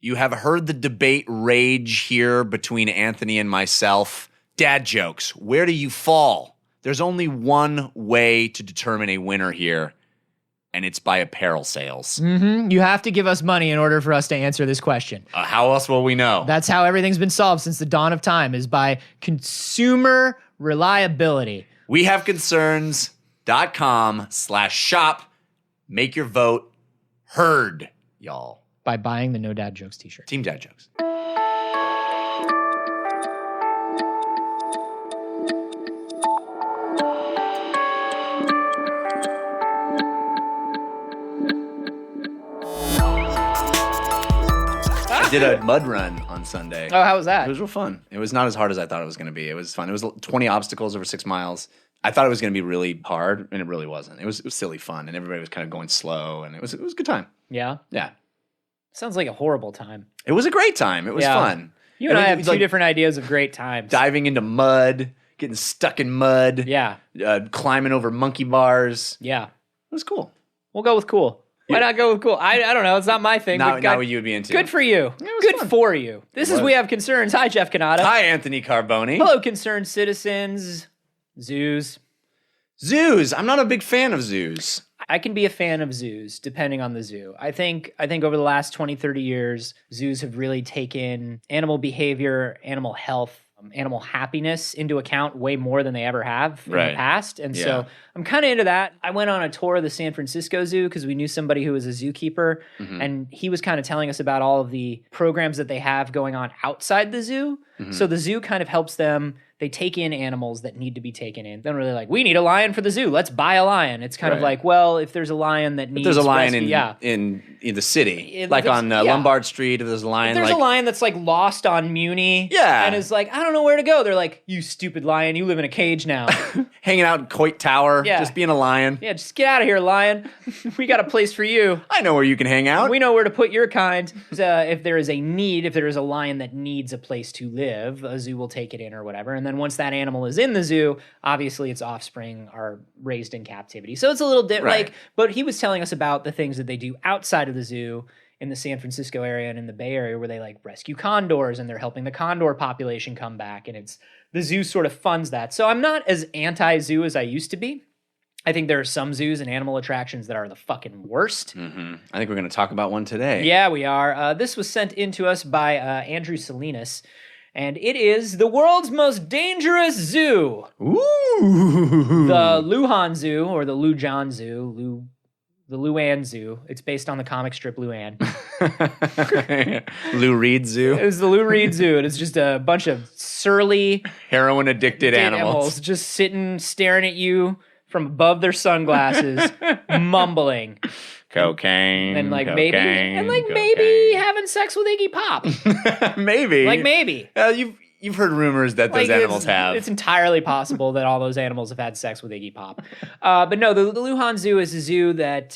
You have heard the debate rage here between Anthony and myself. Dad jokes, where do you fall? There's only one way to determine a winner here, and it's by apparel sales. Mm-hmm. You have to give us money in order for us to answer this question. How else will we know? That's how everything's been solved since the dawn of time, is by consumer reliability. WeHaveConcerns.com/shop. Make your vote heard, y'all. By buying the No Dad Jokes t-shirt. Team Dad Jokes. I did a mud run on Sunday. Oh, how was that? It was real fun. It was not as hard as I thought it was going to be. It was fun. It was 20 obstacles over 6 miles. I thought it was going to be really hard, and it really wasn't. It was silly fun, and everybody was kind of going slow, and it was a good time. Yeah? Yeah. Sounds like a horrible time. It was a great time. It was fun. You and I have two different ideas of great times. Diving into mud, getting stuck in mud. Yeah. Climbing over monkey bars. Yeah. It was cool. We'll go with cool. Why not go with cool? I don't know. It's not my thing. Not what you would be into. Good for you. Good fun. For you. This is We Have Concerns. Hi, Jeff Canada. Hi, Anthony Carboni. Hello, concerned citizens. Zoos. Zoos. I'm not a big fan of zoos. I can be a fan of zoos, depending on the zoo. I think over the last 20, 30 years, zoos have really taken animal behavior, animal health, animal happiness into account way more than they ever have in the past. And so I'm kind of into that. I went on a tour of the San Francisco Zoo because we knew somebody who was a zookeeper, and he was kind of telling us about all of the programs that they have going on outside the zoo. So the zoo kind of helps them. They take in animals that need to be taken in. They're really like, we need a lion for the zoo. Let's buy a lion. It's kind of like, well, if there's a lion that needs there's a lion rescue, in the city, like on Lombard Street. If there's a lion, if there's a lion that's like lost on Muni, and is like, I don't know where to go. They're like, you stupid lion, you live in a cage now, hanging out in Coit Tower, just being a lion. Yeah, just get out of here, lion. We got a place for you. I know where you can hang out. We know where to put your kind. If there is a need, if there is a lion that needs a place to live, a zoo will take it in or whatever. And then once that animal is in the zoo, obviously its offspring are raised in captivity. So it's a little different. But he was telling us about the things that they do outside of the zoo in the San Francisco area and in the Bay Area, where they like rescue condors and they're helping the condor population come back. And it's the zoo sort of funds that. So I'm not as anti-zoo as I used to be. I think there are some zoos and animal attractions that are the fucking worst. I think we're going to talk about one today. Yeah, we are. This was sent in to us by Andrew Salinas, and it is the world's most dangerous zoo. Ooh. The Lujan Zoo, or the Lujan Zoo, the Luan Zoo. It's based on the comic strip Luan. Lou Reed Zoo. It was the Lou Reed Zoo, and it's just a bunch of surly, heroin-addicted animals just sitting, staring at you from above their sunglasses, mumbling. Cocaine. And cocaine, maybe having sex with Iggy Pop. Maybe. Maybe. You've heard rumors that those animals have. It's entirely possible that all those animals have had sex with Iggy Pop. But no, the Lujan Zoo is a zoo that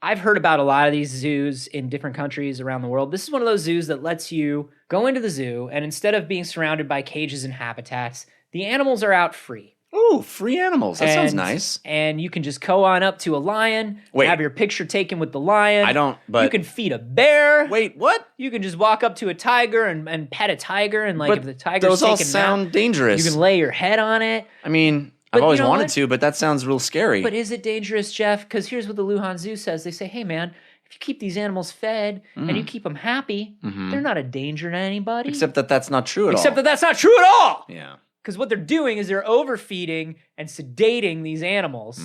I've heard about a lot of these zoos in different countries around the world. This is one of those zoos that lets you go into the zoo, and instead of being surrounded by cages and habitats, the animals are out free. Ooh, free animals. That sounds nice. And you can just go on up to a lion, have your picture taken with the lion. You can feed a bear. Wait, what? You can just walk up to a tiger and pet a tiger, and if the tiger's those all sound dangerous. You can lay your head on it. I mean, I've always wanted to, but that sounds real scary. But is it dangerous, Jeff? Because here's what the Lujan Zoo says. They say, hey, man, if you keep these animals fed and you keep them happy, they're not a danger to anybody. Except that that's not true at all. Except that that's not true at all. Yeah. Because what they're doing is they're overfeeding and sedating these animals.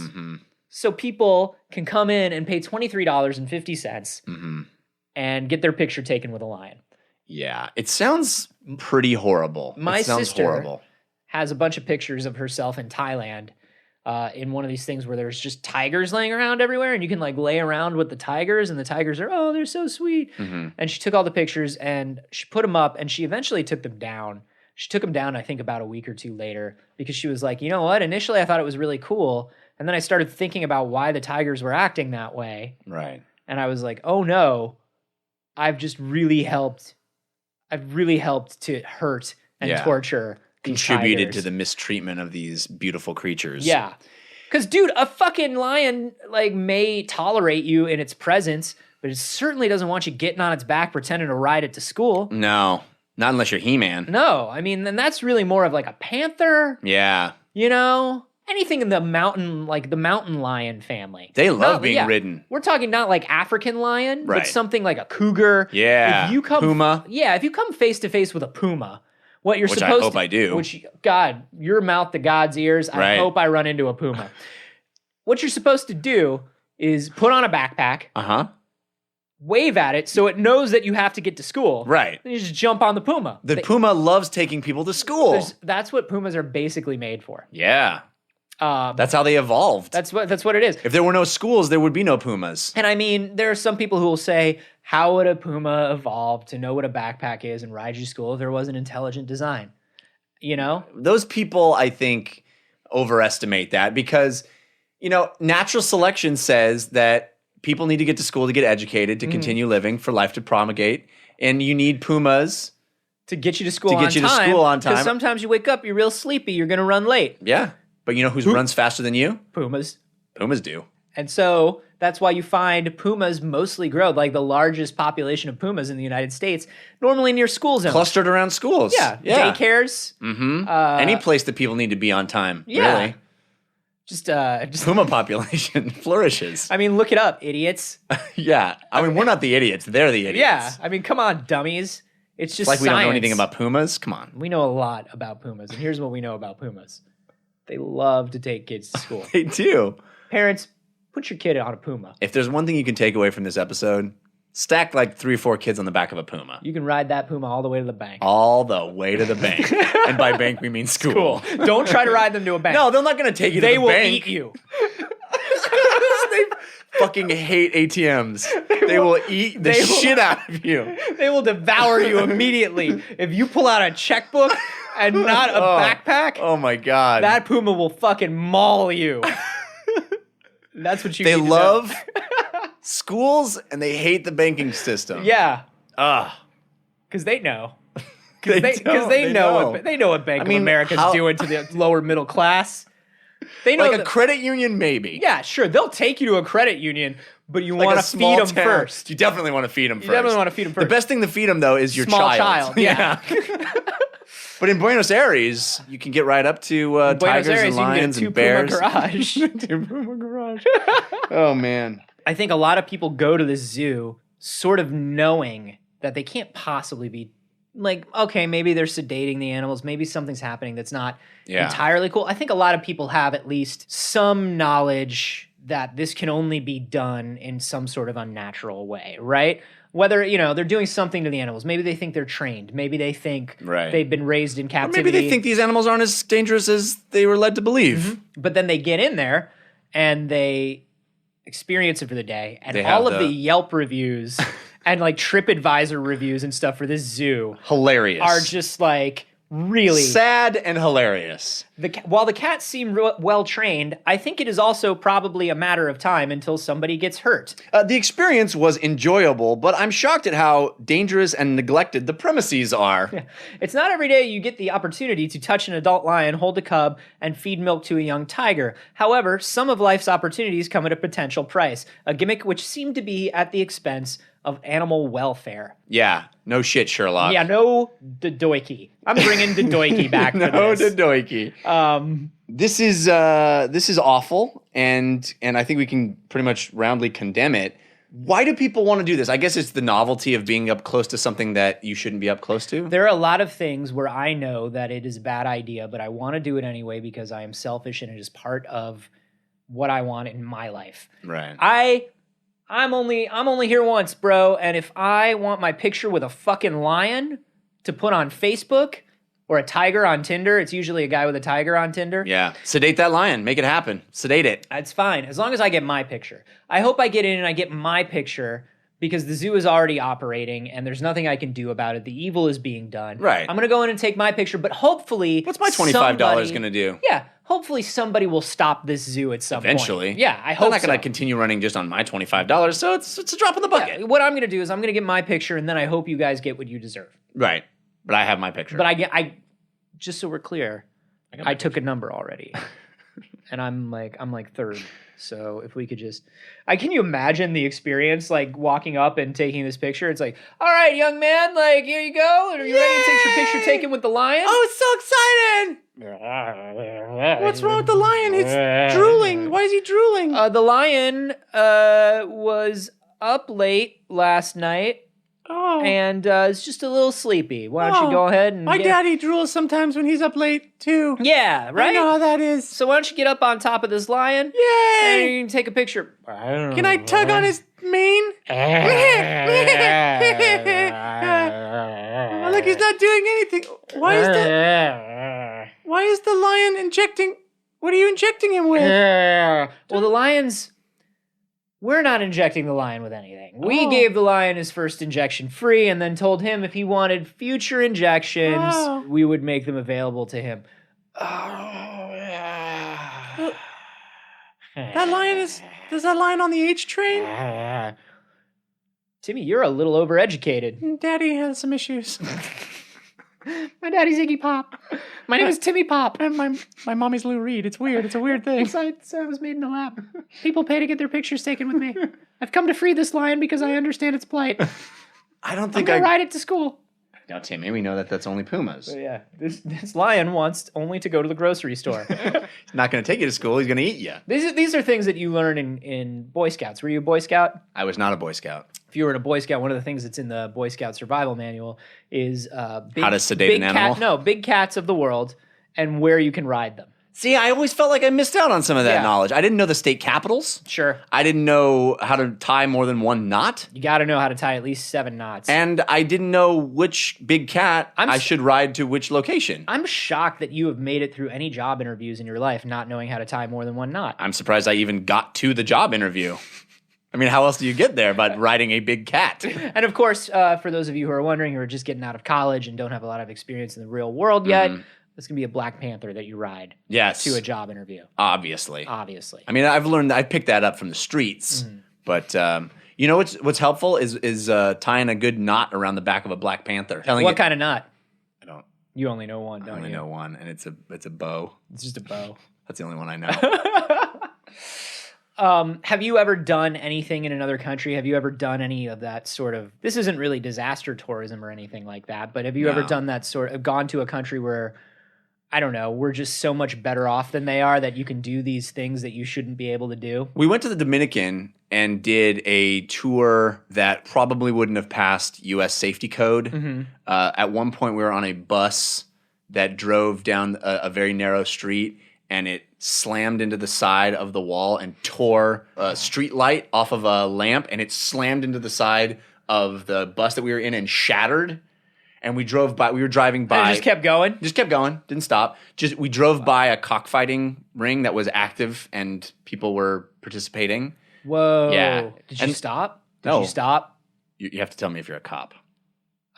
So people can come in and pay $23.50 and get their picture taken with a lion. Yeah, it sounds pretty horrible. My sister has a bunch of pictures of herself in Thailand in one of these things where there's just tigers laying around everywhere, and you can lay around with the tigers, and the tigers are, they're so sweet. And she took all the pictures and she put them up, and she eventually took them down. She took them down, I think, about a week or two later, because she was like, you know what? Initially, I thought it was really cool. And then I started thinking about why the tigers were acting that way. Right. And I was like, oh no, I've really helped to hurt and torture these contributed tigers. to the mistreatment of these beautiful creatures. Yeah. Because, dude, a fucking lion, may tolerate you in its presence, but it certainly doesn't want you getting on its back pretending to ride it to school. No, not unless you're He-Man. No, I mean, then that's really more of like a panther, Yeah. you know? Anything in the mountain, like the mountain lion family. They love being ridden. We're talking not like African lion, Right. but something like a cougar. Yeah. If you come, Puma. Yeah, if you come face to face with a puma, what you're Which supposed I hope to, I do. Which, God, your mouth to God's ears. I Right. hope I run into a puma. What you're supposed to do is put on a backpack, wave at it so it knows that you have to get to school. Right. Then you just jump on the puma. The puma loves taking people to school. That's what pumas are basically made for. Yeah. That's how they evolved. That's what it is. If there were no schools, there would be no pumas. And I mean, there are some people who will say, how would a puma evolve to know what a backpack is and ride you to school if there was an intelligent design? You know? Those people, I think, overestimate that because, natural selection says that people need to get to school to get educated, to continue living, for life to promulgate. And you need pumas to get you to school on time. Because sometimes you wake up, you're real sleepy, you're going to run late. Yeah. But you know who runs faster than you? Pumas. Pumas do. And so that's why you find pumas mostly grow, like the largest population of pumas in the United States, normally near school zones. Clustered around schools. Yeah. Daycares. Mm-hmm. Any place that people need to be on time, really. Just Puma population flourishes. I mean, look it up, idiots. Yeah. I mean, we're not the idiots. They're the idiots. Yeah. I mean, come on, dummies. It's just like science. We don't know anything about pumas. Come on. We know a lot about pumas, and here's what we know about pumas. They love to take kids to school. They do. Parents, put your kid on a puma. If there's one thing you can take away from this episode, stack like 3 or 4 kids on the back of a puma. You can ride that puma all the way to the bank. All the way to the bank. And by bank, we mean school. Don't try to ride them to a bank. No, they're not going to take you to the bank. They will eat you. They fucking hate ATMs. They will eat the shit out of you. They will devour you immediately. If you pull out a checkbook and not a backpack, oh my God. that puma will fucking maul you. That's what you need to know. They love schools and they hate the banking system. Yeah. Ugh. Because they know. Because they know what Bank of America's doing to the lower middle class. They know like a credit union, maybe. Yeah, sure. They'll take you to a credit union, but you want to feed them first. You definitely want to feed them first. You definitely want to feed them first. The best thing to feed them, though, is your small child. Yeah. But in Buenos Aires, you can get right up to tigers and lions and bears. Two Puma garage. Oh, man. I think a lot of people go to the zoo sort of knowing that they can't possibly be like, okay, maybe they're sedating the animals. Maybe something's happening that's not entirely cool. I think a lot of people have at least some knowledge that this can only be done in some sort of unnatural way, right? Whether, they're doing something to the animals. Maybe they think they're trained. Maybe they think they've been raised in captivity. Or maybe they think these animals aren't as dangerous as they were led to believe. Mm-hmm. But then they get in there and they experience it for the day. And all of the Yelp reviews and like TripAdvisor reviews and stuff for this zoo hilarious are just like really sad and hilarious. While the cats seem well trained, I think it is also probably a matter of time until somebody gets hurt. The experience was enjoyable, but I'm shocked at how dangerous and neglected the premises are. Yeah. It's not every day you get the opportunity to touch an adult lion, hold a cub, and feed milk to a young tiger. However, some of life's opportunities come at a potential price, a gimmick which seemed to be at the expense of animal welfare. Yeah, no shit, Sherlock. Yeah, no Dodoiki. I'm bringing Dodoiki back for no this. Dodoiki. This is awful, and I think we can pretty much roundly condemn it. Why do people want to do this? I guess it's the novelty of being up close to something that you shouldn't be up close to. There are a lot of things where I know that it is a bad idea, but I want to do it anyway because I am selfish and it is part of what I want in my life. Right. I'm only here once, bro, and if I want my picture with a fucking lion to put on Facebook or a tiger on Tinder, it's usually a guy with a tiger on Tinder. Yeah. Sedate that lion. Make it happen. Sedate it. That's fine, as long as I get my picture. I hope I get in and I get my picture because the zoo is already operating and there's nothing I can do about it. The evil is being done. Right. I'm going to go in and take my picture, but hopefully what's my $25 going to do? Yeah. Hopefully somebody will stop this zoo at some Eventually. point. Yeah, I hope I'm not going to continue running just on my $25, so it's a drop in the bucket. Yeah, what I'm going to do is I'm going to get my picture, and then I hope you guys get what you deserve. Right. But I have my picture. But I just so we're clear, I took a number already. and I'm like third. So if we could just, can you imagine the experience, like walking up and taking this picture? It's like, all right, young man, like here you go. Are you ready to take your picture taken with the lion? Oh, it's so exciting! What's wrong with the lion? He's drooling. Why is he drooling? The lion was up late last night. Oh. And it's just a little sleepy. Why don't you go ahead and... My daddy drools sometimes when he's up late, too. Yeah, right? I know how that is. So why don't you get up on top of this lion? Yay! And you can take a picture. Can I tug on his mane? Look, he's not doing anything. Why is the lion injecting... What are you injecting him with? Well, the lion's... We're not injecting the lion with anything. We gave the lion his first injection free and then told him if he wanted future injections, we would make them available to him. That lion is... Is that lion on the H train? Timmy, you're a little overeducated. Daddy has some issues. My daddy's Iggy Pop. My name is Timmy Pop. And my mommy's Lou Reed. It's weird. It's a weird thing. I was made in a lab. People pay to get their pictures taken with me. I've come to free this lion because I understand its plight. I don't think I'm gonna ride it to school. Now, Timmy, we know that that's only pumas. So yeah, this lion wants only to go to the grocery store. He's not going to take you to school. He's going to eat you. These are things that you learn in Boy Scouts. Were you a Boy Scout? I was not a Boy Scout. If you were in a Boy Scout, one of the things that's in the Boy Scout survival manual is how to sedate an animal. Big cats of the world and where you can ride them. See, I always felt like I missed out on some of that knowledge. I didn't know the state capitals. Sure. I didn't know how to tie more than one knot. You got to know how to tie at least 7 knots. And I didn't know which big cat I should ride to which location. I'm shocked that you have made it through any job interviews in your life not knowing how to tie more than 1 knot. I'm surprised I even got to the job interview. I mean, how else do you get there but riding a big cat? And of course, for those of you who are wondering, who are just getting out of college and don't have a lot of experience in the real world yet, it's going to be a Black Panther that you ride to a job interview. Obviously. I mean, I picked that up from the streets. But you know what's helpful is tying a good knot around the back of a Black Panther. What kind of knot? I don't. You only know one, don't you? I only know one, and it's a bow. It's just a bow. That's the only one I know. Have you ever done anything in another country? Have you ever done any of that sort of... This isn't really disaster tourism or anything like that, but have you ever done that sort of... Gone to a country where, I don't know, we're just so much better off than they are that you can do these things that you shouldn't be able to do? We went to the Dominican and did a tour that probably wouldn't have passed U.S. safety code. At one point, we were on a bus that drove down a very narrow street, and it slammed into the side of the wall and tore a street light off of a lamp, and it slammed into the side of the bus that we were in and shattered. And we drove by. We were driving by. And it just kept going? Just kept going. Didn't stop. We drove by a cockfighting ring that was active, and people were participating. Whoa. Yeah. Did you stop? No. Did you stop? You have to tell me if you're a cop.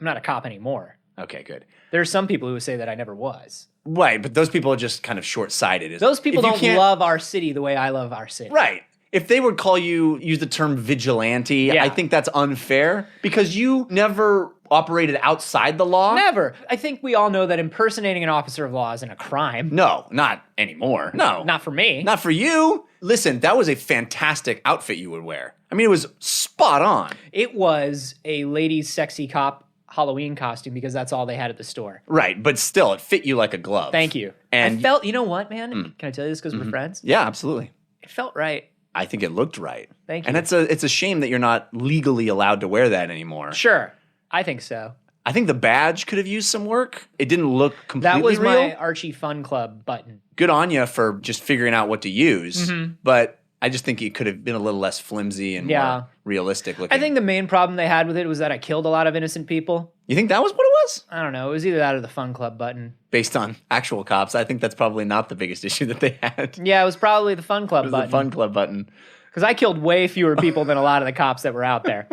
I'm not a cop anymore. Okay, good. There are some people who would say that I never was. Right, but those people are just kind of short-sighted. Those people don't love our city the way I love our city. Right. If they would use the term vigilante, I think that's unfair because you never operated outside the law. Never. I think we all know that impersonating an officer of law isn't a crime. No, not anymore. No. Not for me. Not for you. Listen, that was a fantastic outfit you would wear. I mean, it was spot on. It was a lady's sexy cop Halloween costume because that's all they had at the store. Right, but still, it fit you like a glove. Thank you. And I felt, you know what, man? Can I tell you this because we're friends? Yeah, absolutely. It felt right. I think it looked right. Thank you. And it's a shame that you're not legally allowed to wear that anymore. Sure. I think so. I think the badge could have used some work. It didn't look completely real. That was my Archie Fun Club button. Good on you for just figuring out what to use. But I just think it could have been a little less flimsy and more realistic looking. I think the main problem they had with it was that I killed a lot of innocent people. You think that was what it was? I don't know. It was either that or the Fun Club button. Based on actual cops, I think that's probably not the biggest issue that they had. Yeah, it was probably the Fun Club button. The Fun Club button. Because I killed way fewer people than a lot of the cops that were out there.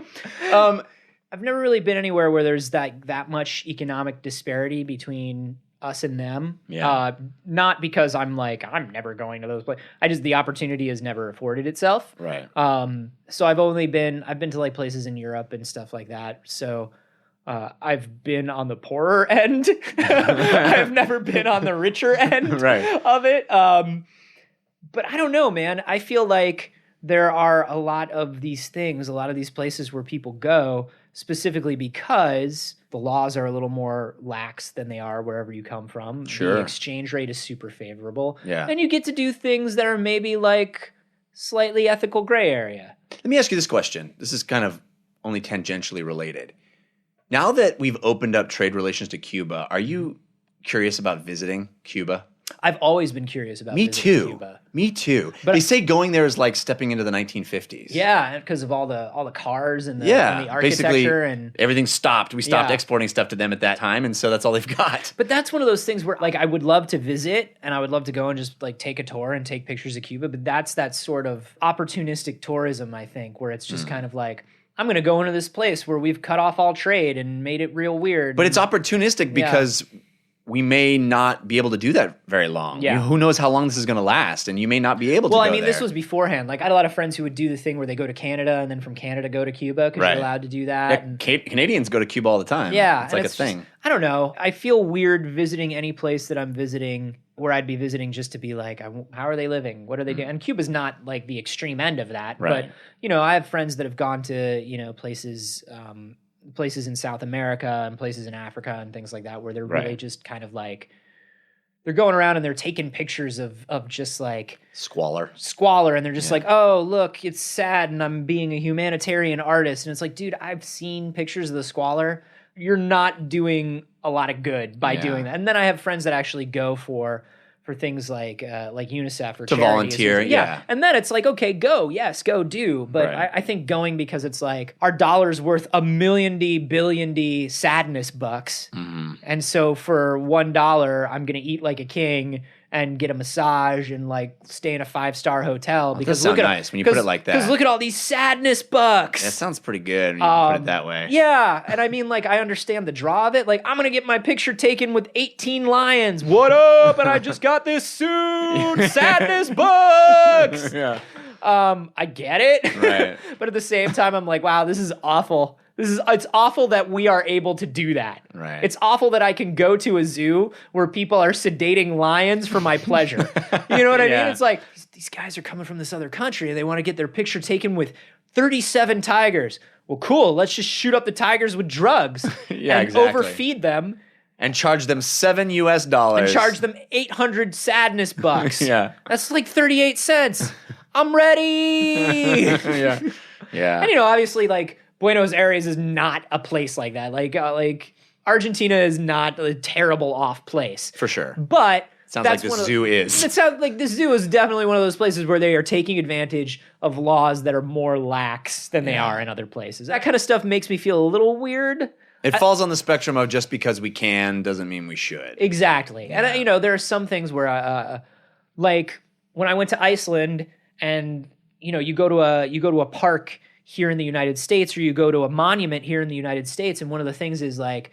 I've never really been anywhere where there's that much economic disparity between us and them. Yeah. Not because I'm never going to those places. The opportunity has never afforded itself. Right. So I've been to like places in Europe and stuff like that. So I've been on the poorer end. I've never been on the richer end of it. But I don't know, man. I feel like there are a lot of these things, a lot of these places where people go specifically because the laws are a little more lax than they are wherever you come from. Sure. The exchange rate is super favorable. Yeah. And you get to do things that are maybe like slightly ethical gray area. Let me ask you this question. This is kind of only tangentially related. Now that we've opened up trade relations to Cuba, are you curious about visiting Cuba? I've always been curious about Me visiting too. Cuba. Me too. But they say going there is like stepping into the 1950s. Yeah, because of all the cars and the, Yeah, and the basically architecture and everything stopped. We stopped Yeah. exporting stuff to them at that time, and so that's all they've got. But that's one of those things where like I would love to visit and I would love to go and just like take a tour and take pictures of Cuba, but that's that sort of opportunistic tourism, I think, where it's just kind of like I'm going to go into this place where we've cut off all trade and made it real weird. But it's opportunistic because we may not be able to do that very long. Yeah. Who knows how long this is going to last, and you may not be able to Well, go I mean, there. this was beforehand. Like, I had a lot of friends who would do the thing where they go to Canada and then from Canada go to Cuba because Right. you're allowed to do that. Yeah, And, Canadians go to Cuba all the time. yeah. It's and like a just- thing. I don't know. I feel weird visiting any place that I'm visiting where I'd be visiting just to be like, how are they living? What are they doing? And Cuba's not like the extreme end of that. Right. But, I have friends that have gone to, places in South America and places in Africa and things like that where they're really Right. just kind of like, they're going around and they're taking pictures of just like Squalor. and they're just like, oh, look, it's sad and I'm being a humanitarian artist. And it's like, dude, I've seen pictures of the squalor. You're not doing a lot of good by Yeah. doing that. And then I have friends that actually go for things like UNICEF or To charities. volunteer, yeah. And then it's like, okay, go do. But Right. I think going because it's like our dollar's worth a billion sadness bucks. Mm-hmm. And so for $1, I'm going to eat like a king and get a massage and like stay in a 5-star hotel because sound look at nice when you put it like that. Because look at all these sadness bucks. That sounds pretty good when you put it that way. Yeah, and I mean, like, I understand the draw of it. Like, I'm gonna get my picture taken with 18 lions. What up? And I just got this suit. Sadness bucks. Yeah. I get it. Right. But at the same time, I'm like, wow, this is awful. It's awful that we are able to do that. Right. It's awful that I can go to a zoo where people are sedating lions for my pleasure. You know what I Yeah. mean? It's like, these guys are coming from this other country and they want to get their picture taken with 37 tigers. Well, cool. Let's just shoot up the tigers with drugs Yeah, and exactly. overfeed them And charge them $7 US. and charge them 800 sadness bucks. Yeah. That's like 38 cents. I'm ready. Yeah. Yeah. And obviously, like Buenos Aires is not a place like that. Like Argentina is not a terrible off place. For sure. But Sounds like that's the one of zoo is. It sounds like the zoo is definitely one of those places where they are taking advantage of laws that are more lax than they are in other places. That kind of stuff makes me feel a little weird. It falls on the spectrum of just because we can doesn't mean we should. Exactly. Yeah. And there are some things where like when I went to Iceland and you go to a park here in the United States or you go to a monument here in the United States and one of the things is like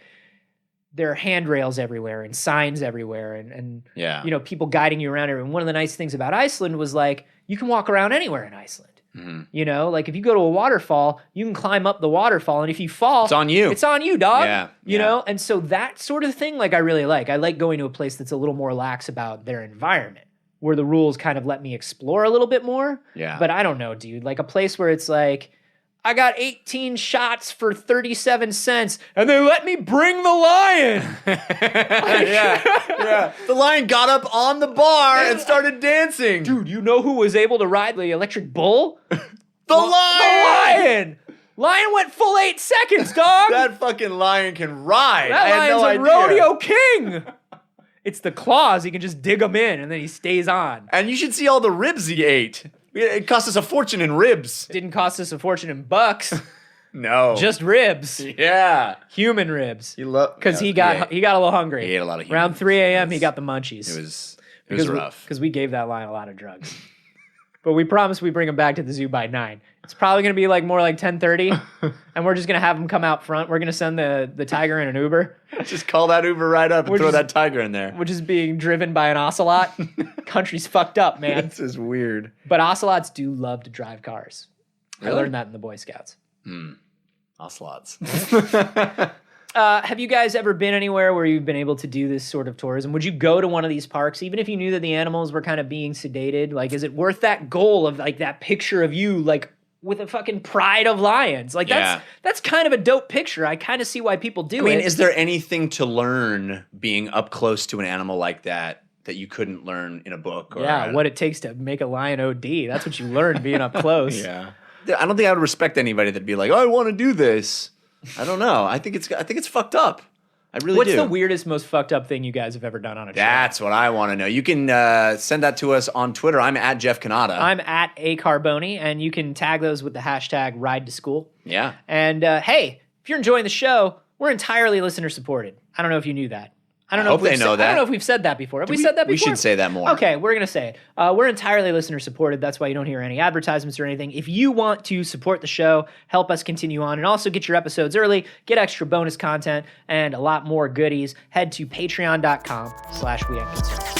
there are handrails everywhere and signs everywhere and Yeah. people guiding you around. And one of the nice things about Iceland was like you can walk around anywhere in Iceland. Mm-hmm. Like if you go to a waterfall, you can climb up the waterfall, and if you fall, It's on you. It's on you, dog. Yeah, You yeah. know, and so that sort of thing, like I really like. I like going to a place that's a little more lax about their environment, where the rules kind of let me explore a little bit more. Yeah. But I don't know, dude. Like a place where it's like, I got 18 shots for 37 cents, and they let me bring the lion. yeah. The lion got up on the bar and started dancing. Dude, you know who was able to ride the electric bull? The lion! Lion went full 8 seconds, dog. That fucking lion can ride. That I had lion's no a idea. rodeo king. It's the claws. He can just dig them in, and then he stays on. And you should see all the ribs he ate. It cost us a fortune in ribs. Didn't cost us a fortune in bucks. No. Just ribs. Yeah. Human ribs. Because He got a little hungry. He ate a lot of Around humans. 3 a.m., he got the munchies. It was rough. Because we gave that lion a lot of drugs. But we promised we bring him back to the zoo by 9. It's probably going to be more like 10:30, and we're just going to have him come out front. We're going to send the tiger in an Uber, Just call that Uber right up and We're throw just- that tiger in there. which is being driven by an ocelot. Country's fucked up, man. This is weird. But ocelots do love to drive cars. I Really? learned that in the Boy Scouts. Ocelots. Have you guys ever been anywhere where you've been able to do this sort of tourism? Would you go to one of these parks, even if you knew that the animals were kind of being sedated? Like, is it worth that goal of like that picture of you, like with a fucking pride of lions? Like, that's kind of a dope picture. I kind of see why people do it. I mean, is there anything to learn being up close to an animal like that you couldn't learn in a book? Or what it takes to make a lion OD. That's what you learn being up close. Yeah. I don't think I would respect anybody that'd be like, "Oh, I want to do this." I don't know. I think it's fucked up. I really do. What's the weirdest, most fucked up thing you guys have ever done on a trip? That's what I want to know. You can send that to us on Twitter. I'm at Jeff Canada. I'm at acarboni, and you can tag those with the hashtag ride to school. Yeah. And hey, if you're enjoying the show, we're entirely listener supported. I don't know if you knew that. I don't know if we've said that before. Have we said that before? We should say that more. Okay, we're going to say it. We're entirely listener supported. That's why you don't hear any advertisements or anything. If you want to support the show, help us continue on, and also get your episodes early, get extra bonus content, and a lot more goodies, head to patreon.com/weaveconcerns.